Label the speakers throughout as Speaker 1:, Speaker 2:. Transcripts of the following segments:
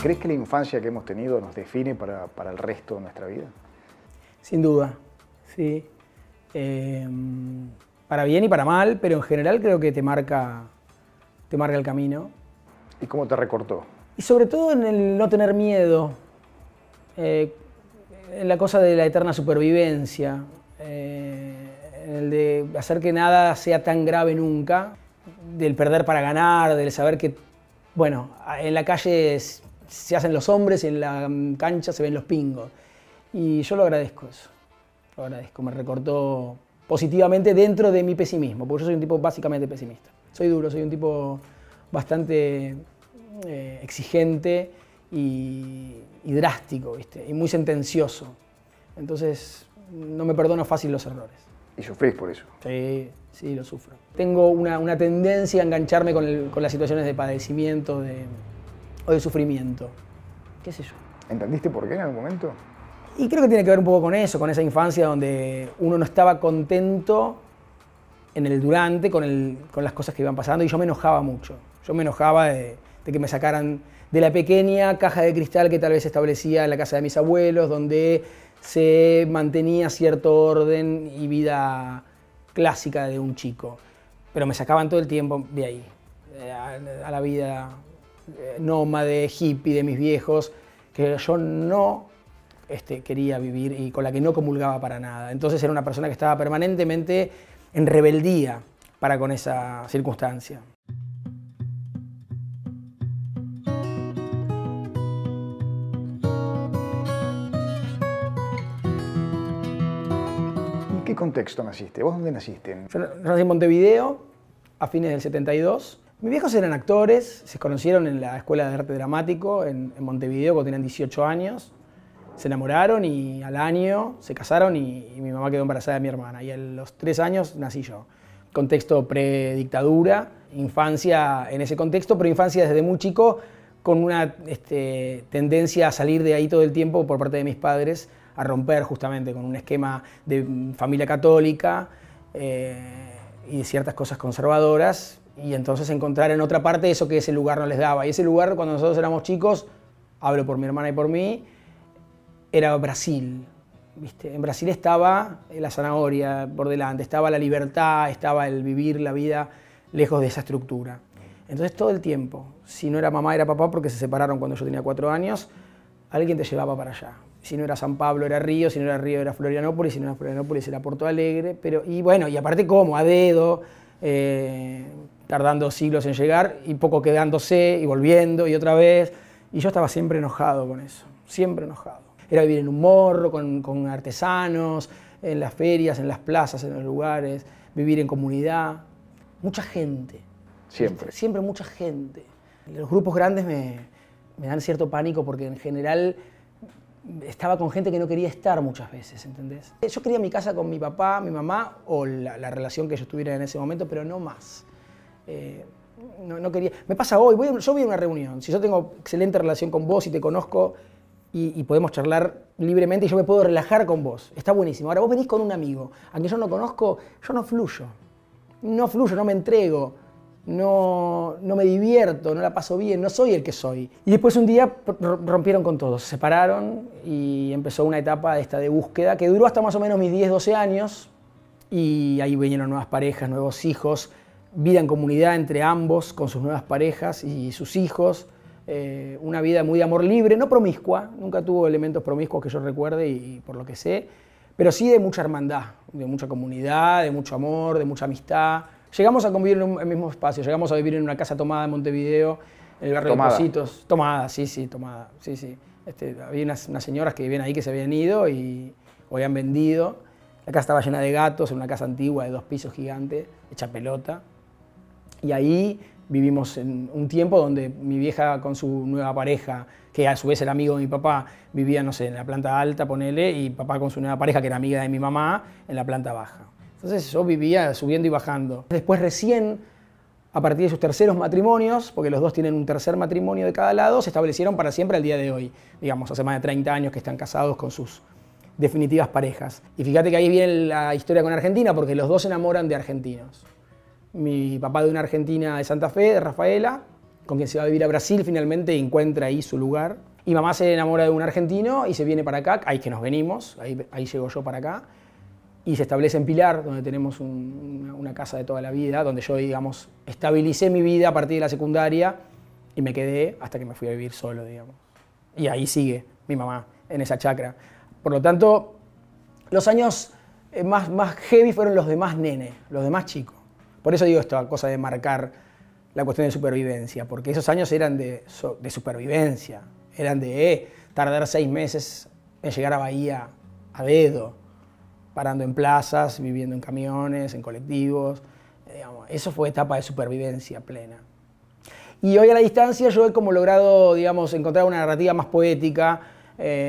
Speaker 1: ¿Crees que la infancia que hemos tenido nos define para el resto de nuestra vida?
Speaker 2: Sin duda, sí. Para bien y para mal, pero en general creo que te marca el camino.
Speaker 1: ¿Y cómo te recortó?
Speaker 2: Y sobre todo en el no tener miedo, en la cosa de la eterna supervivencia, en el de hacer que nada sea tan grave nunca, del perder para ganar, del saber que, bueno, en la calle se hacen los hombres y en la cancha se ven los pingos. Y yo lo agradezco eso, lo agradezco, me recortó positivamente dentro de mi pesimismo, porque yo soy un tipo básicamente pesimista. Soy duro, soy un tipo bastante exigente y drástico, ¿viste? Y muy sentencioso. Entonces no me perdono fácil los errores.
Speaker 1: ¿Y sufrís por eso?
Speaker 2: Sí, sí, lo sufro. Tengo una tendencia a engancharme con las situaciones de padecimiento o de sufrimiento. ¿Qué sé yo?
Speaker 1: ¿Entendiste por qué en algún momento?
Speaker 2: Y creo que tiene que ver un poco con eso, con esa infancia donde uno no estaba contento en el durante con las cosas que iban pasando y yo me enojaba mucho. Yo me enojaba de que me sacaran de la pequeña caja de cristal que tal vez establecía en la casa de mis abuelos, donde se mantenía cierto orden y vida clásica de un chico. Pero me sacaban todo el tiempo de ahí, a la vida nómade, hippie de mis viejos, que yo no quería vivir y con la que no comulgaba para nada. Entonces era una persona que estaba permanentemente en rebeldía para con esa circunstancia.
Speaker 1: ¿En qué contexto naciste? ¿Vos dónde naciste?
Speaker 2: Yo nací en Montevideo a fines del 72. Mis viejos eran actores, se conocieron en la Escuela de Arte Dramático en Montevideo cuando tenían 18 años. Se enamoraron y al año se casaron y mi mamá quedó embarazada de mi hermana. Y a los 3 años nací yo. Contexto predictadura, infancia en ese contexto, pero infancia desde muy chico con una tendencia a salir de ahí todo el tiempo por parte de mis padres, a romper justamente con un esquema de familia católica y de ciertas cosas conservadoras, y entonces encontrar en otra parte eso que ese lugar no les daba. Y ese lugar, cuando nosotros éramos chicos, hablo por mi hermana y por mí, era Brasil, ¿viste? En Brasil estaba la zanahoria por delante, estaba la libertad, estaba el vivir la vida lejos de esa estructura. Entonces todo el tiempo, si no era mamá era papá porque se separaron cuando yo tenía 4 años, alguien te llevaba para allá. Si no era San Pablo era Río, si no era Río era Florianópolis, si no era Florianópolis era Porto Alegre, y aparte cómo, a dedo, tardando siglos en llegar y poco quedándose y volviendo y otra vez. Y yo estaba siempre enojado con eso, siempre enojado. Era vivir en un morro, con artesanos, en las ferias, en las plazas, en los lugares, vivir en comunidad. Mucha gente.
Speaker 1: Siempre.
Speaker 2: Siempre mucha gente. Los grupos grandes me dan cierto pánico porque en general estaba con gente que no quería estar muchas veces, ¿entendés? Yo quería mi casa con mi papá, mi mamá o la relación que yo tuviera en ese momento, pero no más. No quería. Me pasa hoy, yo voy a una reunión, si yo tengo excelente relación con vos y te conozco y podemos charlar libremente y yo me puedo relajar con vos, está buenísimo. Ahora vos venís con un amigo, a quien yo no conozco, yo no fluyo, no me entrego, no me divierto, no la paso bien, no soy el que soy. Y después un día rompieron con todo, se separaron y empezó una etapa de búsqueda que duró hasta más o menos mis 10, 12 años y ahí vinieron nuevas parejas, nuevos hijos, vida en comunidad entre ambos con sus nuevas parejas y sus hijos, una vida muy de amor libre, no promiscua, nunca tuvo elementos promiscuos que yo recuerde y por lo que sé, pero sí de mucha hermandad, de mucha comunidad, de mucho amor, de mucha amistad. Llegamos a convivir en el mismo espacio, llegamos a vivir en una casa tomada en Montevideo, en el barrio de Pocitos. Tomada, sí, tomada. Sí. Había unas señoras que vivían ahí que se habían ido o habían vendido. La casa estaba llena de gatos, en una casa antigua de 2 pisos gigante, hecha pelota. Y ahí vivimos en un tiempo donde mi vieja con su nueva pareja, que a su vez era amigo de mi papá, vivía, no sé, en la planta alta, ponele, y papá con su nueva pareja, que era amiga de mi mamá, en la planta baja. Entonces yo vivía subiendo y bajando. Después recién, a partir de sus terceros matrimonios, porque los dos tienen un tercer matrimonio de cada lado, se establecieron para siempre al día de hoy. Digamos, hace más de 30 años que están casados con sus definitivas parejas. Y fíjate que ahí viene la historia con Argentina, porque los dos se enamoran de argentinos. Mi papá de una argentina de Santa Fe, de Rafaela, con quien se va a vivir a Brasil finalmente y encuentra ahí su lugar. Y mamá se enamora de un argentino y se viene para acá, ahí que nos venimos, ahí llego yo para acá. Y se establece en Pilar, donde tenemos una casa de toda la vida, donde yo, digamos, estabilicé mi vida a partir de la secundaria y me quedé hasta que me fui a vivir solo, digamos. Y ahí sigue mi mamá, en esa chacra. Por lo tanto, los años más heavy fueron los de más nene, los de más chico. Por eso digo esta cosa de marcar la cuestión de supervivencia, porque esos años eran de supervivencia, eran de tardar 6 meses en llegar a Bahía a dedo, parando en plazas, viviendo en camiones, en colectivos. Digamos, eso fue etapa de supervivencia plena. Y hoy a la distancia yo he como logrado, digamos, encontrar una narrativa más poética,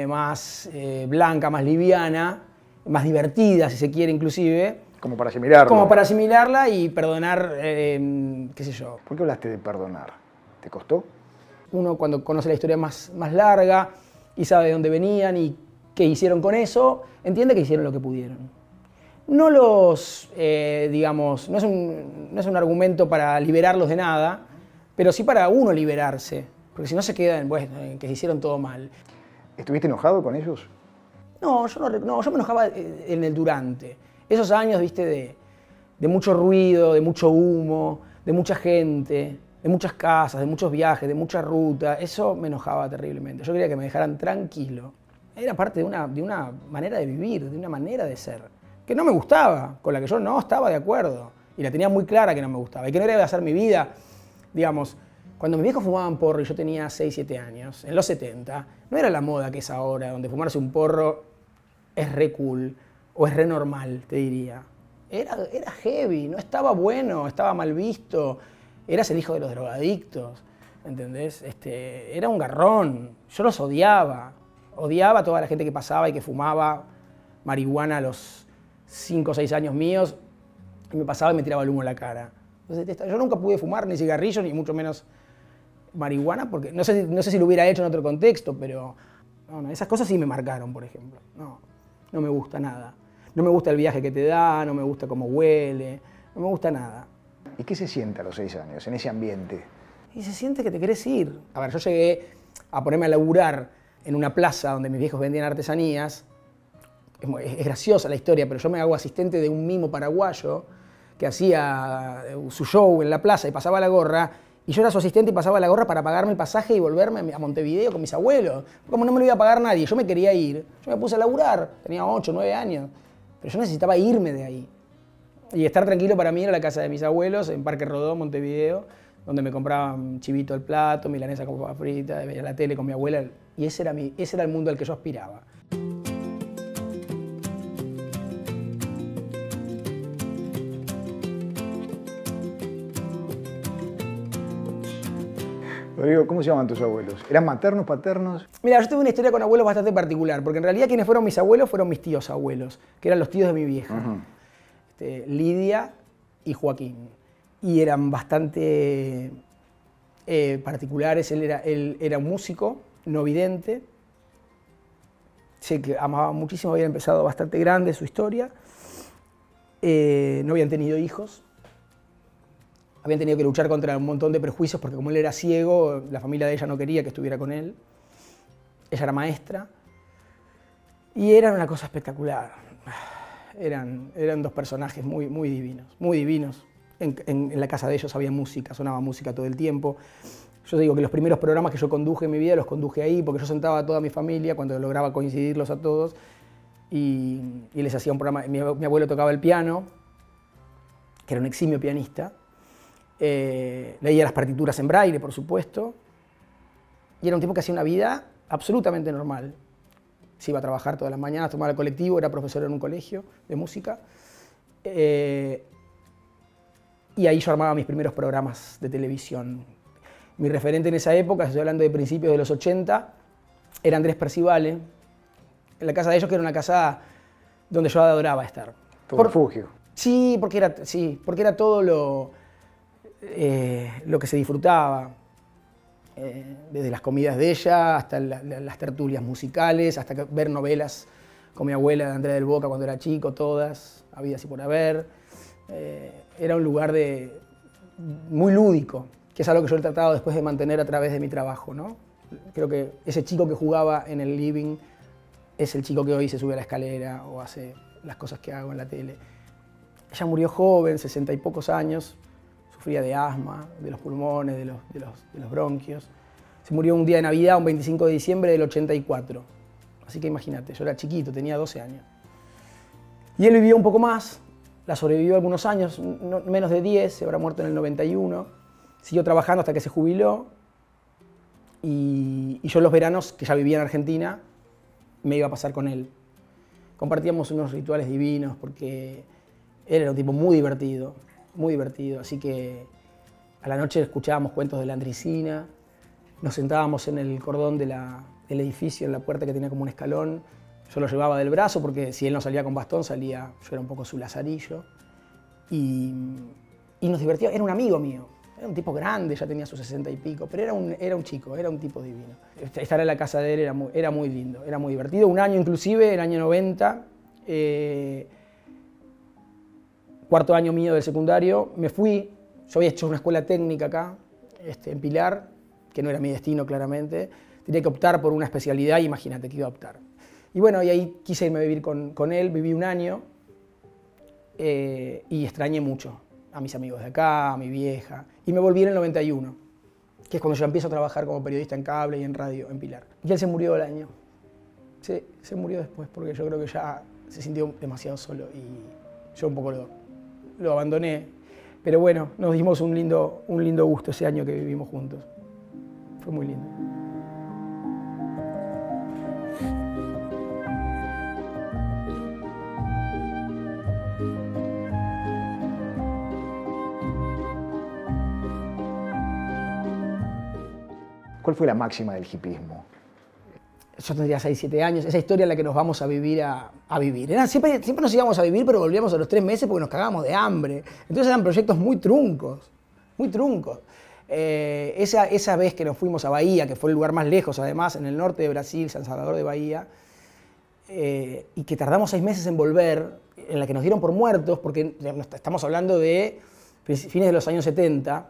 Speaker 2: más blanca, más liviana, más divertida, si se quiere, inclusive.
Speaker 1: Como para asimilarlo.
Speaker 2: Como para asimilarla y perdonar, qué sé yo.
Speaker 1: ¿Por qué hablaste de perdonar? ¿Te costó?
Speaker 2: Uno cuando conoce la historia más larga y sabe de dónde venían y qué hicieron con eso, entiende que hicieron lo que pudieron. No digamos, no es un argumento para liberarlos de nada, pero sí para uno liberarse, porque si no se quedan, en que hicieron todo mal.
Speaker 1: ¿Estuviste enojado con ellos?
Speaker 2: No, yo me enojaba en el durante. Esos años, viste, de mucho ruido, de mucho humo, de mucha gente, de muchas casas, de muchos viajes, de mucha ruta, eso me enojaba terriblemente. Yo quería que me dejaran tranquilo. Era parte de una manera de vivir, de una manera de ser, que no me gustaba, con la que yo no estaba de acuerdo. Y la tenía muy clara que no me gustaba y que no era de hacer mi vida. Digamos, cuando mis viejos fumaban porro y yo tenía 6, 7 años, en los 70, no era la moda que es ahora, donde fumarse un porro es re cool o es re normal, te diría. Era heavy, no estaba bueno, estaba mal visto, eras el hijo de los drogadictos, ¿entendés? Era un garrón, yo los odiaba. Odiaba a toda la gente que pasaba y que fumaba marihuana a los 5 o 6 años míos y me pasaba y me tiraba el humo en la cara. Entonces, yo nunca pude fumar ni cigarrillos ni mucho menos marihuana porque no sé si lo hubiera hecho en otro contexto, pero no, esas cosas sí me marcaron, por ejemplo. No me gusta nada. No me gusta el viaje que te da, no me gusta cómo huele, no me gusta nada.
Speaker 1: ¿Y qué se siente a los 6 años, en ese ambiente?
Speaker 2: Y se siente que te querés ir. A ver, yo llegué a ponerme a laburar en una plaza donde mis viejos vendían artesanías. Es graciosa la historia, pero yo me hago asistente de un mimo paraguayo que hacía su show en la plaza y pasaba la gorra, y yo era su asistente y pasaba la gorra para pagarme el pasaje y volverme a Montevideo con mis abuelos. Como no me lo iba a pagar nadie, yo me quería ir. Yo me puse a laburar, tenía 8, 9 años, pero yo necesitaba irme de ahí. Y estar tranquilo para mí era la casa de mis abuelos en Parque Rodó, Montevideo, donde me compraban chivito al plato, milanesa con papa frita, veía la tele con mi abuela, y ese era el mundo al que yo aspiraba.
Speaker 1: Rodrigo, ¿cómo se llaman tus abuelos? ¿Eran maternos, paternos?
Speaker 2: Mira, yo tuve una historia con abuelos bastante particular, porque en realidad quienes fueron mis abuelos fueron mis tíos abuelos, que eran los tíos de mi vieja, Lidia y Joaquín. Y eran bastante particulares. Él era un músico, no vidente. Sé que amaba muchísimo, había empezado bastante grande su historia. No habían tenido hijos. Habían tenido que luchar contra un montón de prejuicios porque como él era ciego, la familia de ella no quería que estuviera con él. Ella era maestra. Y eran una cosa espectacular. Eran 2 personajes muy, muy divinos, muy divinos. En la casa de ellos había música, sonaba música todo el tiempo. Yo digo que los primeros programas que yo conduje en mi vida los conduje ahí, porque yo sentaba a toda mi familia cuando lograba coincidirlos a todos y les hacía un programa. Mi abuelo tocaba el piano, que era un eximio pianista. Leía las partituras en braille, por supuesto. Y era un tipo que hacía una vida absolutamente normal. Se iba a trabajar todas las mañanas, tomaba el colectivo, era profesor en un colegio de música. Y ahí yo armaba mis primeros programas de televisión. Mi referente en esa época, estoy hablando de principios de los 80, era Andrés Percivale, en la casa de ellos, que era una casa donde yo adoraba estar.
Speaker 1: Tu refugio.
Speaker 2: Sí, porque era todo lo que se disfrutaba. Desde las comidas de ella, hasta las tertulias musicales, hasta ver novelas con mi abuela de Andrea del Boca cuando era chico, todas, habidas y por haber. Era un lugar muy lúdico. que es algo que yo he tratado después de mantener a través de mi trabajo, ¿no? Creo que ese chico que jugaba en el living es el chico que hoy se sube a la escalera o hace las cosas que hago en la tele. Ella murió joven, 60 y pocos años, sufría de asma, de los pulmones, de los bronquios. Se murió un día de Navidad, un 25 de diciembre del 84. Así que imagínate, yo era chiquito, tenía 12 años. Y él vivió un poco más, la sobrevivió algunos años, menos de 10, se habrá muerto en el 91. Siguió trabajando hasta que se jubiló. Y yo los veranos, que ya vivía en Argentina, me iba a pasar con él. Compartíamos unos rituales divinos porque él era un tipo muy divertido, así que a la noche escuchábamos cuentos de la Andricina, nos sentábamos en el cordón del edificio, en la puerta que tenía como un escalón, yo lo llevaba del brazo porque si él no salía con bastón, yo era un poco su lazarillo, y nos divertíamos, era un amigo mío. Era un tipo grande, ya tenía sus 60 y pico, pero era un chico, era un tipo divino. Estar en la casa de él era muy lindo, era muy divertido. Un año inclusive, el año 90, cuarto año mío del secundario, me fui. Yo había hecho una escuela técnica acá, en Pilar, que no era mi destino claramente. Tenía que optar por una especialidad, imagínate que iba a optar. Y bueno, y ahí quise irme a vivir con él, viví un año y extrañé mucho a mis amigos de acá, a mi vieja, y me volví en el 91, que es cuando yo empiezo a trabajar como periodista en cable y en radio en Pilar. Y él se murió el año. Sí, se murió después, porque yo creo que ya se sintió demasiado solo y yo un poco lo abandoné. Pero bueno, nos dimos un lindo gusto ese año que vivimos juntos. Fue muy lindo.
Speaker 1: ¿Cuál fue la máxima del hipismo?
Speaker 2: Yo tendría 6, 7 años, esa historia en la que nos vamos a vivir a vivir. Siempre nos íbamos a vivir, pero volvíamos a los 3 meses porque nos cagábamos de hambre. Entonces eran proyectos muy truncos, muy truncos. Esa vez que nos fuimos a Bahía, que fue el lugar más lejos además, en el norte de Brasil, San Salvador de Bahía, y que tardamos 6 meses en volver, en la que nos dieron por muertos, porque estamos hablando de fines de los años 70,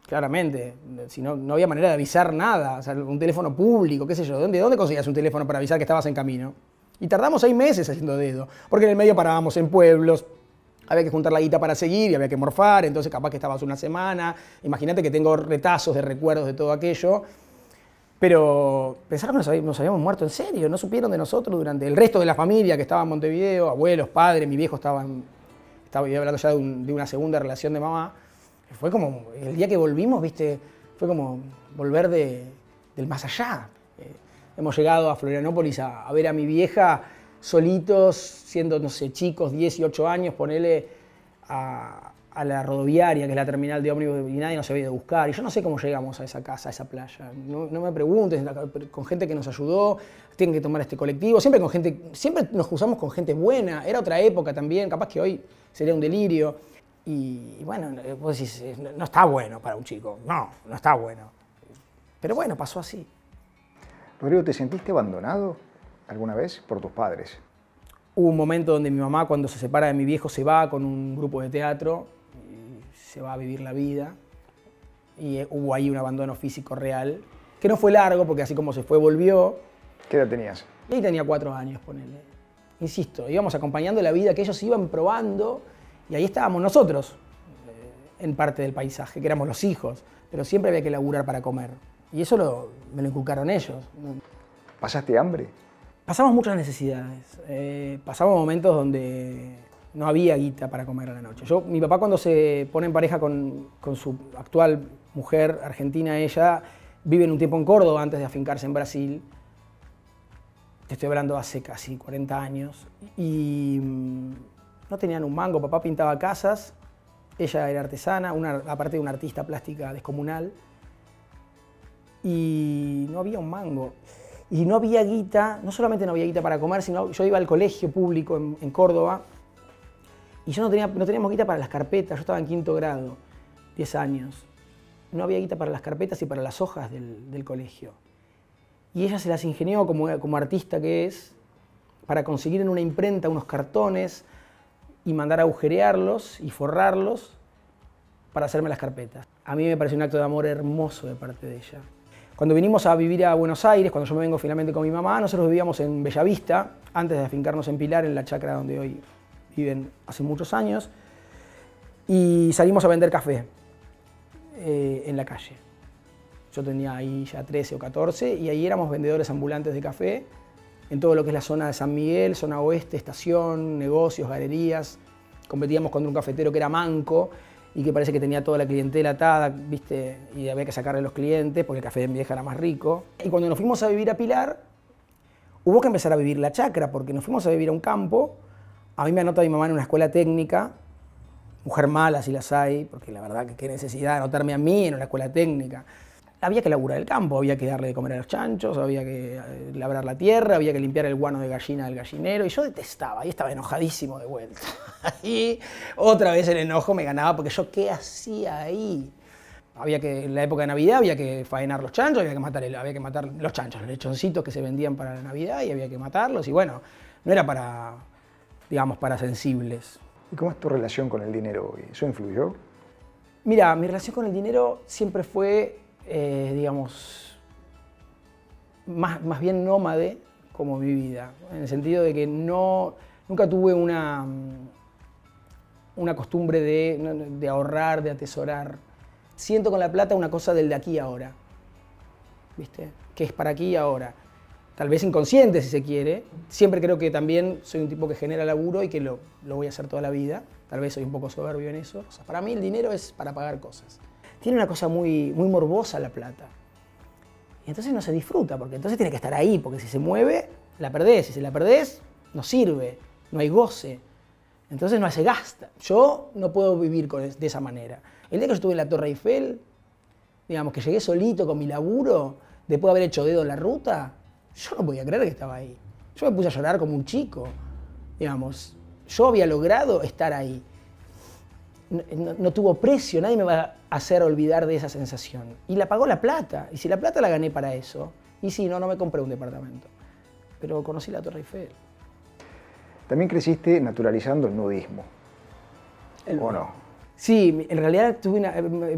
Speaker 2: claramente, si no había manera de avisar nada, o sea, un teléfono público, qué sé yo, ¿de dónde conseguías un teléfono para avisar que estabas en camino? Y tardamos 6 meses haciendo dedo, porque en el medio parábamos en pueblos, había que juntar la guita para seguir y había que morfar, entonces capaz que estabas una semana, imagínate que tengo retazos de recuerdos de todo aquello, pero pensaron que nos habíamos muerto en serio, no supieron de nosotros durante el resto de la familia que estaba en Montevideo, abuelos, padres, mi viejo estaba hablando ya de una segunda relación de mamá. Fue como, el día que volvimos, ¿viste? Fue como volver del más allá. Hemos llegado a Florianópolis a ver a mi vieja solitos, siendo, no sé, chicos, 18 años, ponele a la rodoviaria, que es la terminal de ómnibus, y nadie nos había ido a buscar. Y yo no sé cómo llegamos a esa casa, a esa playa. No me preguntes, con gente que nos ayudó, tienen que tomar este colectivo, siempre nos cruzamos con gente buena. Era otra época también, capaz que hoy sería un delirio. Y bueno, vos decís, no está bueno para un chico, no está bueno. Pero bueno, pasó así.
Speaker 1: Rodrigo, ¿te sentiste abandonado alguna vez por tus padres?
Speaker 2: Hubo un momento donde mi mamá, cuando se separa de mi viejo, se va con un grupo de teatro, y se va a vivir la vida. Y hubo ahí un abandono físico real, que no fue largo, porque así como se fue, volvió.
Speaker 1: ¿Qué edad tenías?
Speaker 2: Y ahí tenía 4 años, ponele. Insisto, íbamos acompañando la vida que ellos iban probando. Y ahí estábamos nosotros, en parte del paisaje, que éramos los hijos, pero siempre había que laburar para comer. Y eso me lo inculcaron ellos.
Speaker 1: ¿Pasaste hambre?
Speaker 2: Pasamos muchas necesidades. Pasamos momentos donde no había guita para comer a la noche. Mi papá cuando se pone en pareja con su actual mujer argentina, ella vive un tiempo en Córdoba antes de afincarse en Brasil. Te estoy hablando hace casi 40 años. Y no tenían un mango, papá pintaba casas, ella era artesana, aparte de una artista plástica descomunal, y no había un mango. Y no había guita, no solamente no había guita para comer, sino yo iba al colegio público en Córdoba, y yo no teníamos guita para las carpetas, yo estaba en 5º grado, 10 años. No había guita para las carpetas y para las hojas del colegio. Y ella se las ingenió como artista que es, para conseguir en una imprenta unos cartones, y mandar a agujerearlos y forrarlos para hacerme las carpetas. A mí me pareció un acto de amor hermoso de parte de ella. Cuando vinimos a vivir a Buenos Aires, cuando yo me vengo finalmente con mi mamá, nosotros vivíamos en Bellavista, antes de afincarnos en Pilar, en la chacra donde hoy viven hace muchos años, y salimos a vender café en la calle. Yo tenía ahí ya 13 o 14 y ahí éramos vendedores ambulantes de café en todo lo que es la zona de San Miguel, zona oeste, estación, negocios, galerías. Competíamos contra un cafetero que era manco y que parece que tenía toda la clientela atada, ¿viste? Y había que sacarle los clientes porque el café de mi vieja era más rico. Y cuando nos fuimos a vivir a Pilar, hubo que empezar a vivir la chacra porque nos fuimos a vivir a un campo. A mí me anota mi mamá en una escuela técnica, mujer mala si las hay, porque la verdad que qué necesidad de anotarme a mí en una escuela técnica. Había que laburar el campo, había que darle de comer a los chanchos, había que labrar la tierra, había que limpiar el guano de gallina del gallinero, y yo detestaba, y estaba enojadísimo de vuelta. Y otra vez el enojo me ganaba, porque yo, ¿qué hacía ahí? Había que, en la época de Navidad había que faenar los chanchos, había que matar los chanchos, los lechoncitos que se vendían para la Navidad, y había que matarlos, y bueno, no era para, digamos, para sensibles.
Speaker 1: ¿Y cómo es tu relación con el dinero hoy? ¿Eso influyó?
Speaker 2: Mira, mi relación con el dinero siempre fue, digamos, más bien nómade como mi vida, en el sentido de que nunca tuve una costumbre de ahorrar, de atesorar. Siento con la plata una cosa del de aquí y ahora, ¿viste? Que es para aquí y ahora. Tal vez inconsciente si se quiere. Siempre creo que también soy un tipo que genera laburo y que lo voy a hacer toda la vida. Tal vez soy un poco soberbio en eso. O sea, para mí el dinero es para pagar cosas. Tiene una cosa muy morbosa la plata. Y entonces no se disfruta, porque entonces tiene que estar ahí, porque si se mueve, la perdés. Y si la perdés, no sirve, no hay goce. Entonces no se gasta. Yo no puedo vivir de esa manera. El día que yo estuve en la Torre Eiffel, digamos, que llegué solito con mi laburo, después de haber hecho dedo en la ruta, yo no podía creer que estaba ahí. Yo me puse a llorar como un chico, digamos. Yo había logrado estar ahí. No tuvo precio, nadie me va a hacer olvidar de esa sensación. Y la pagó la plata, y si la plata la gané para eso, y sí, no me compré un departamento, pero conocí la Torre Eiffel.
Speaker 1: También creciste naturalizando el nudismo, ¿o no?
Speaker 2: Sí, en realidad tuve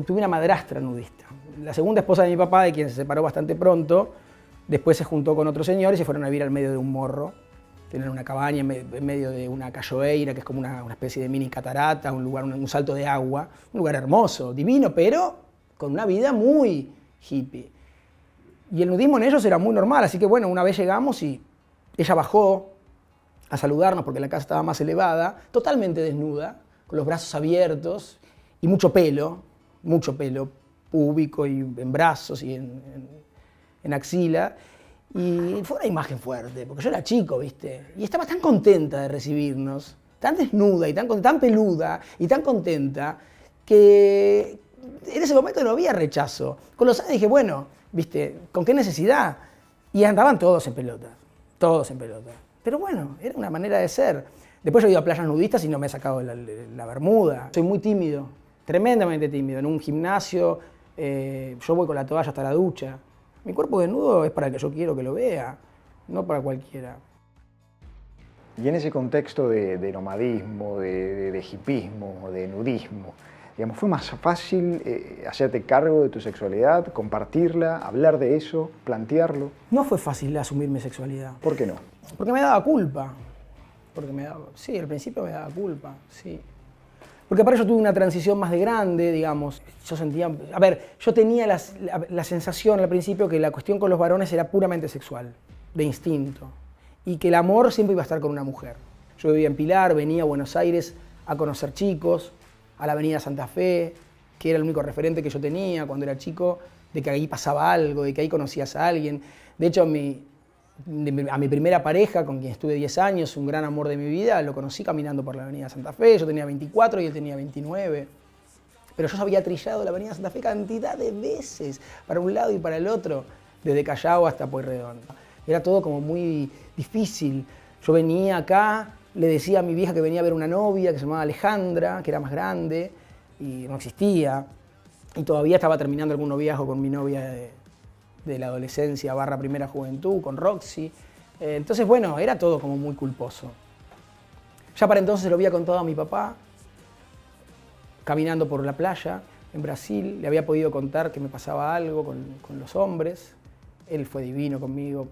Speaker 2: una madrastra nudista. La segunda esposa de mi papá, de quien se separó bastante pronto, después se juntó con otros señores y se fueron a vivir al medio de un morro. Tienen una cabaña en medio de una cachoeira, que es como una especie de mini catarata, un lugar, un salto de agua. Un lugar hermoso, divino, pero con una vida muy hippie. Y el nudismo en ellos era muy normal, así que bueno, una vez llegamos y ella bajó a saludarnos porque la casa estaba más elevada, totalmente desnuda, con los brazos abiertos y mucho pelo púbico y en brazos y en axila. Y fue una imagen fuerte, porque yo era chico, ¿viste? Y estaba tan contenta de recibirnos, tan desnuda y tan peluda y tan contenta, que en ese momento no había rechazo. Con los años dije, bueno, ¿viste? ¿Con qué necesidad? Y andaban todos en pelota, todos en pelota. Pero bueno, era una manera de ser. Después yo he ido a playas nudistas y no me he sacado la bermuda. Soy muy tímido, tremendamente tímido. En un gimnasio yo voy con la toalla hasta la ducha. Mi cuerpo desnudo es para el que yo quiero que lo vea, no para cualquiera.
Speaker 1: Y en ese contexto de nomadismo, de hipismo, de nudismo, digamos, ¿fue más fácil hacerte cargo de tu sexualidad, compartirla, hablar de eso, plantearlo?
Speaker 2: No fue fácil asumir mi sexualidad.
Speaker 1: ¿Por qué no?
Speaker 2: Porque me daba culpa. Sí, al principio me daba culpa, sí. Porque para eso tuve una transición más de grande, digamos. Yo sentía... A ver, yo tenía la sensación al principio que la cuestión con los varones era puramente sexual, de instinto. Y que el amor siempre iba a estar con una mujer. Yo vivía en Pilar, venía a Buenos Aires a conocer chicos, a la Avenida Santa Fe, que era el único referente que yo tenía cuando era chico, de que ahí pasaba algo, de que ahí conocías a alguien. De hecho, a mi primera pareja, con quien estuve 10 años, un gran amor de mi vida, lo conocí caminando por la Avenida Santa Fe. Yo tenía 24 y él tenía 29. Pero yo había trillado la Avenida Santa Fe cantidad de veces, para un lado y para el otro, desde Callao hasta Pueyrredón. Era todo como muy difícil. Yo venía acá, le decía a mi vieja que venía a ver una novia que se llamaba Alejandra, que era más grande, y no existía. Y todavía estaba terminando algún noviazgo con mi novia de la adolescencia / primera juventud, con Roxy. Entonces, bueno, era todo como muy culposo. Ya para entonces se lo había contado a mi papá. caminando por la playa en Brasil, le había podido contar que me pasaba algo con los hombres. Él fue divino conmigo.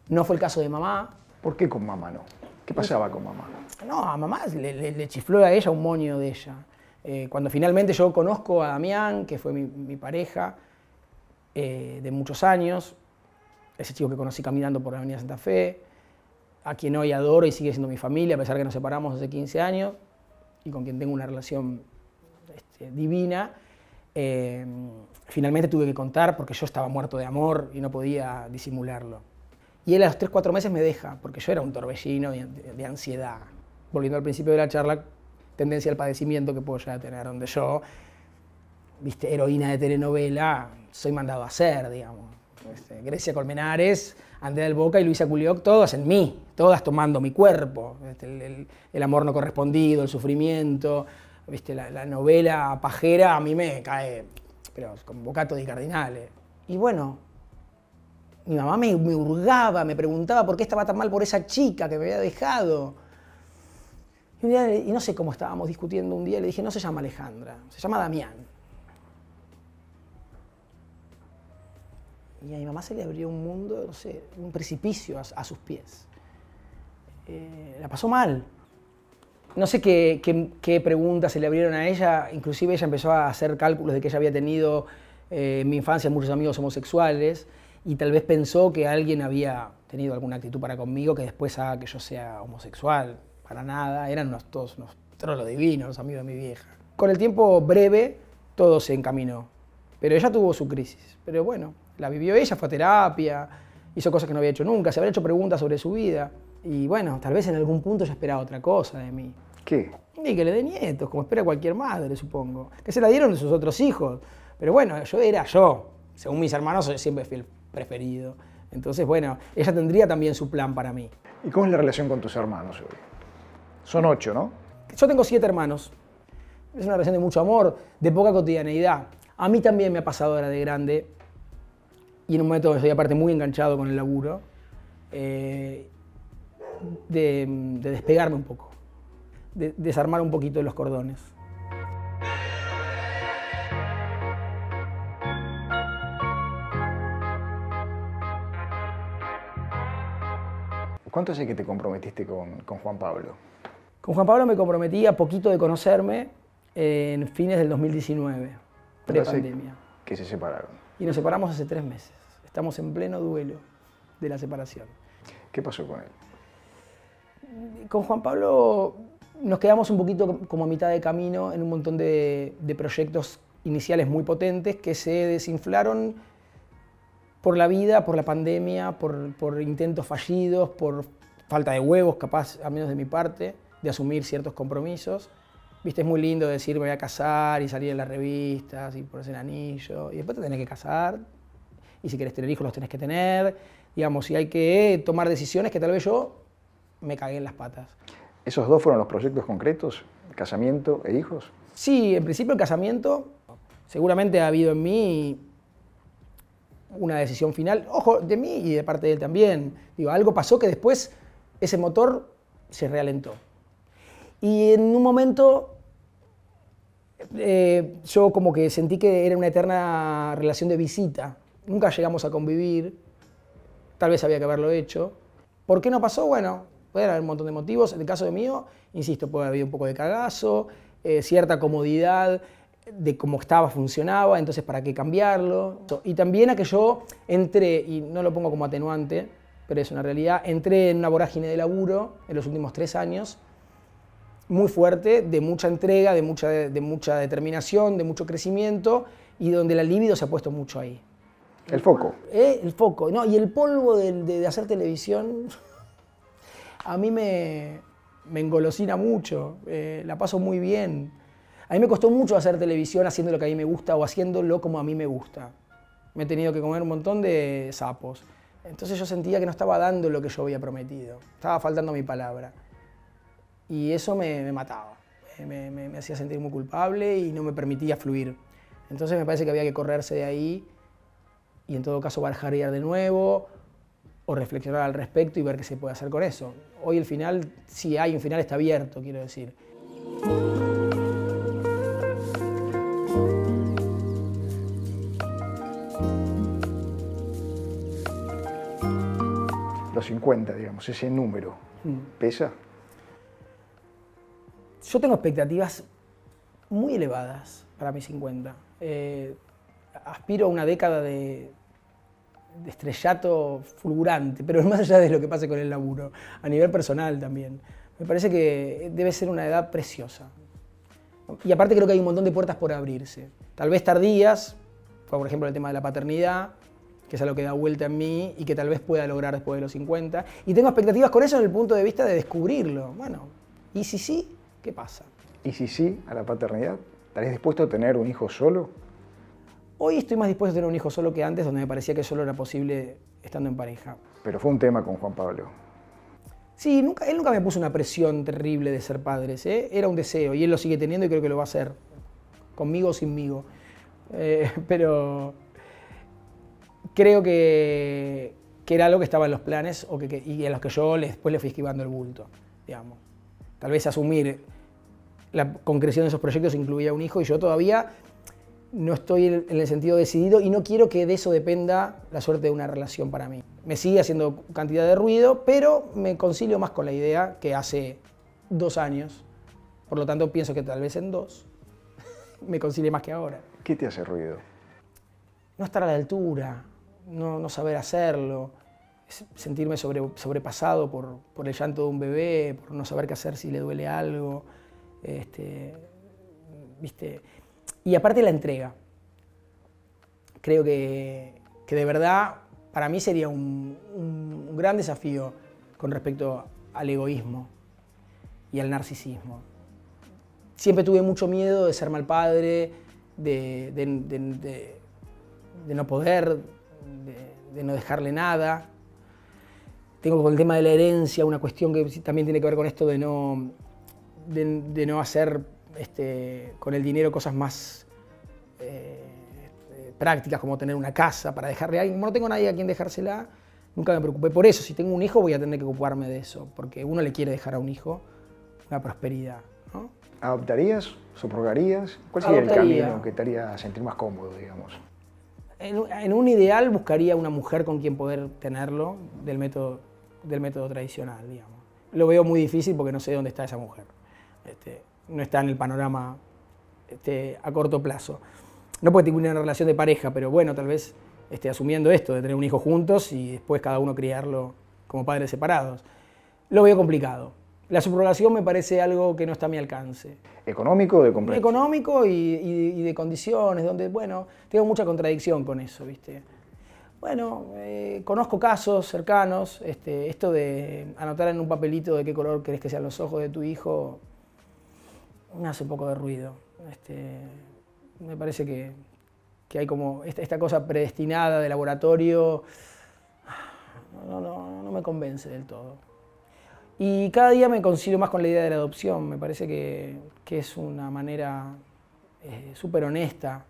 Speaker 2: No fue el caso de mamá.
Speaker 1: ¿Por qué con mamá no? ¿Qué pasaba con mamá?
Speaker 2: No, a mamá le chifló a ella un moño de ella. Cuando finalmente yo conozco a Damián, que fue mi pareja de muchos años, ese chico que conocí caminando por la Avenida Santa Fe, a quien hoy adoro y sigue siendo mi familia, a pesar que nos separamos hace 15 años, y con quien tengo una relación divina, finalmente tuve que contar porque yo estaba muerto de amor y no podía disimularlo. Y él a los 3-4 meses me deja, porque yo era un torbellino de ansiedad. Volviendo al principio de la charla, tendencia al padecimiento que puedo llegar a tener, donde yo, viste, heroína de telenovela, soy mandado a hacer, digamos. Grecia Colmenares, Andrea del Boca y Luisa Culioc, todas en mí, todas tomando mi cuerpo. El amor no correspondido, el sufrimiento, viste, la novela pajera a mí me cae, pero con bocato di cardinale. Y bueno, mi mamá me hurgaba, me preguntaba por qué estaba tan mal por esa chica que me había dejado. Y no sé cómo estábamos discutiendo un día, le dije, no se llama Alejandra, se llama Damián. Y a mi mamá se le abrió un mundo, no sé, un precipicio a sus pies. La pasó mal. No sé qué preguntas se le abrieron a ella, inclusive ella empezó a hacer cálculos de que ella había tenido en mi infancia muchos amigos homosexuales y tal vez pensó que alguien había tenido alguna actitud para conmigo que después haga que yo sea homosexual. Para nada, eran todos unos trolos divinos, los amigos de mi vieja. Con el tiempo breve todo se encaminó, pero ella tuvo su crisis. Pero bueno, la vivió ella, fue a terapia, hizo cosas que no había hecho nunca, se había hecho preguntas sobre su vida. Y bueno, tal vez en algún punto ella esperaba otra cosa de mí.
Speaker 1: ¿Qué?
Speaker 2: Y que le dé nietos, como espera cualquier madre, supongo. Que se la dieron de sus otros hijos. Pero bueno, yo era yo. Según mis hermanos, siempre fui el preferido. Entonces, bueno, ella tendría también su plan para mí.
Speaker 1: ¿Y cómo es la relación con tus hermanos hoy? Son 8, ¿no?
Speaker 2: Yo tengo 7 hermanos. Es una relación de mucho amor, de poca cotidianeidad. A mí también me ha pasado ahora de grande, y en un momento estoy aparte muy enganchado con el laburo, de despegarme un poco, de desarmar un poquito los cordones.
Speaker 1: ¿Cuánto hace que te comprometiste con Juan Pablo?
Speaker 2: Con Juan Pablo me comprometí a poquito de conocerme en fines del 2019, pre-pandemia.
Speaker 1: Que se separaron.
Speaker 2: Y nos separamos hace 3 meses. Estamos en pleno duelo de la separación.
Speaker 1: ¿Qué pasó con él?
Speaker 2: Con Juan Pablo nos quedamos un poquito como a mitad de camino en un montón de proyectos iniciales muy potentes que se desinflaron por la vida, por la pandemia, por intentos fallidos, por falta de huevos, capaz, al menos de mi parte, de asumir ciertos compromisos. Viste, es muy lindo decir me voy a casar y salir en las revistas y ponerse el anillo, y después te tenés que casar, y si querés tener hijos los tenés que tener, digamos, y hay que tomar decisiones que tal vez yo me cagué en las patas.
Speaker 1: ¿Esos dos fueron los proyectos concretos? ¿Casamiento e hijos?
Speaker 2: Sí, en principio el casamiento, seguramente ha habido en mí una decisión final, ojo, de mí y de parte de él también. Digo, algo pasó que después ese motor se realentó. Y en un momento yo como que sentí que era una eterna relación de visita. Nunca llegamos a convivir, tal vez había que haberlo hecho. ¿Por qué no pasó? Bueno, puede haber un montón de motivos. En el caso de mío, insisto, puede haber habido un poco de cagazo, cierta comodidad de cómo estaba, funcionaba, entonces ¿para qué cambiarlo? Y también a que yo entré, y no lo pongo como atenuante, pero es una realidad, entré en una vorágine de laburo en los últimos 3 años, muy fuerte, de mucha entrega, de mucha determinación, de mucho crecimiento, y donde la libido se ha puesto mucho ahí.
Speaker 1: El foco.
Speaker 2: El foco, ¿no? Y el polvo de hacer televisión a mí me engolosina mucho, la paso muy bien. A mí me costó mucho hacer televisión haciendo lo que a mí me gusta o haciéndolo como a mí me gusta. Me he tenido que comer un montón de sapos. Entonces yo sentía que no estaba dando lo que yo había prometido. Estaba faltando mi palabra. Y eso me mataba. Me hacía sentir muy culpable y no me permitía fluir. Entonces me parece que había que correrse de ahí y en todo caso barajar de nuevo o reflexionar al respecto y ver qué se puede hacer con eso. Hoy el final, si hay un final, está abierto, quiero decir.
Speaker 1: Los 50, digamos, ese número, ¿pesa?
Speaker 2: Yo tengo expectativas muy elevadas para mis 50. Aspiro a una década de estrellato fulgurante, pero más allá de lo que pase con el laburo, a nivel personal también. Me parece que debe ser una edad preciosa. Y aparte creo que hay un montón de puertas por abrirse. Tal vez tardías, como por ejemplo el tema de la paternidad, que es algo que da vuelta en mí y que tal vez pueda lograr después de los 50. Y tengo expectativas con eso en el punto de vista de descubrirlo. Bueno, ¿y si sí? ¿Qué pasa?
Speaker 1: ¿Y si sí a la paternidad? ¿Estarías dispuesto a tener un hijo solo?
Speaker 2: Hoy estoy más dispuesto a tener un hijo solo que antes, donde me parecía que solo era posible estando en pareja.
Speaker 1: Pero fue un tema con Juan Pablo.
Speaker 2: Sí, él nunca me puso una presión terrible de ser padres, ¿eh? Era un deseo y él lo sigue teniendo y creo que lo va a hacer, conmigo o sinmigo. Pero creo que era algo que estaba en los planes y a los que yo después le fui esquivando el bulto, digamos. Tal vez asumir la concreción de esos proyectos incluía un hijo y yo todavía no estoy en el sentido decidido y no quiero que de eso dependa la suerte de una relación para mí. Me sigue haciendo cantidad de ruido, pero me concilio más con la idea que hace 2 años. Por lo tanto, pienso que tal vez en 2 me concilie más que ahora.
Speaker 1: ¿Qué te hace ruido?
Speaker 2: No estar a la altura, no saber hacerlo, sentirme sobrepasado por el llanto de un bebé, por no saber qué hacer si le duele algo. ¿Viste? Y aparte la entrega. Creo que de verdad para mí sería un gran desafío con respecto al egoísmo y al narcisismo. Siempre tuve mucho miedo de ser mal padre, de no poder, de no dejarle nada. Tengo con el tema de la herencia una cuestión que también tiene que ver con esto de no hacer con el dinero cosas más prácticas, como tener una casa para dejarle a alguien. Como no tengo nadie a quien dejársela, nunca me preocupé por eso. Si tengo un hijo voy a tener que ocuparme de eso, porque uno le quiere dejar a un hijo una prosperidad, ¿no?
Speaker 1: ¿Adoptarías? ¿Subrogarías? ¿Cuál sería el camino que te haría sentir más cómodo, digamos?
Speaker 2: En un ideal buscaría una mujer con quien poder tenerlo del método tradicional, digamos. Lo veo muy difícil porque no sé dónde está esa mujer. No está en el panorama a corto plazo. No porque tenga una relación de pareja, pero bueno, tal vez asumiendo esto de tener un hijo juntos y después cada uno criarlo como padres separados. Lo veo complicado. La subrogación me parece algo que no está a mi alcance.
Speaker 1: ¿Económico o de comprensión?
Speaker 2: Económico y de condiciones, donde, bueno, tengo mucha contradicción con eso, ¿viste? Bueno, conozco casos cercanos, esto de anotar en un papelito de qué color querés que sean los ojos de tu hijo, me hace un poco de ruido. Me parece que hay como esta cosa predestinada de laboratorio, no me convence del todo. Y cada día me concilio más con la idea de la adopción. Me parece que es una manera súper honesta.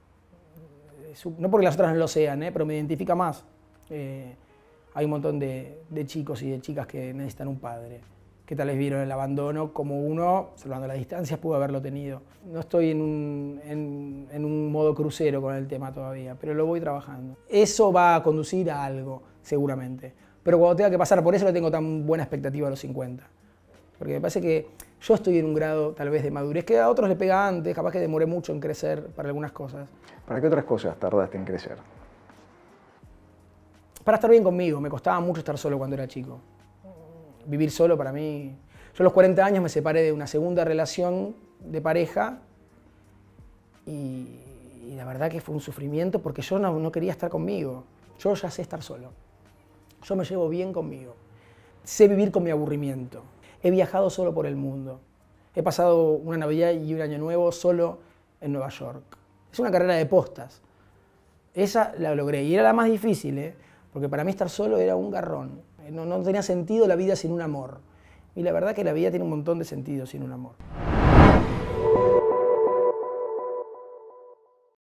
Speaker 2: No porque las otras no lo sean, pero me identifica más. Hay un montón de chicos y de chicas que necesitan un padre, que tal vez vieron el abandono como uno, salvando las distancias, pudo haberlo tenido. No estoy en un modo crucero con el tema todavía, pero lo voy trabajando. Eso va a conducir a algo, seguramente. Pero cuando tenga que pasar por eso no tengo tan buena expectativa a los 50. Porque me parece que yo estoy en un grado tal vez de madurez que a otros le pega antes, capaz que demoré mucho en crecer para algunas cosas.
Speaker 1: ¿Para qué otras cosas tardaste en crecer?
Speaker 2: Para estar bien conmigo, me costaba mucho estar solo cuando era chico. Vivir solo para mí... Yo a los 40 años me separé de una segunda relación de pareja y la verdad que fue un sufrimiento porque yo no quería estar conmigo. Yo ya sé estar solo. Yo me llevo bien conmigo. Sé vivir con mi aburrimiento. He viajado solo por el mundo. He pasado una Navidad y un Año Nuevo solo en Nueva York. Es una carrera de postas. Esa la logré y era la más difícil, porque para mí estar solo era un garrón. No tenía sentido la vida sin un amor. Y la verdad que la vida tiene un montón de sentido sin un amor.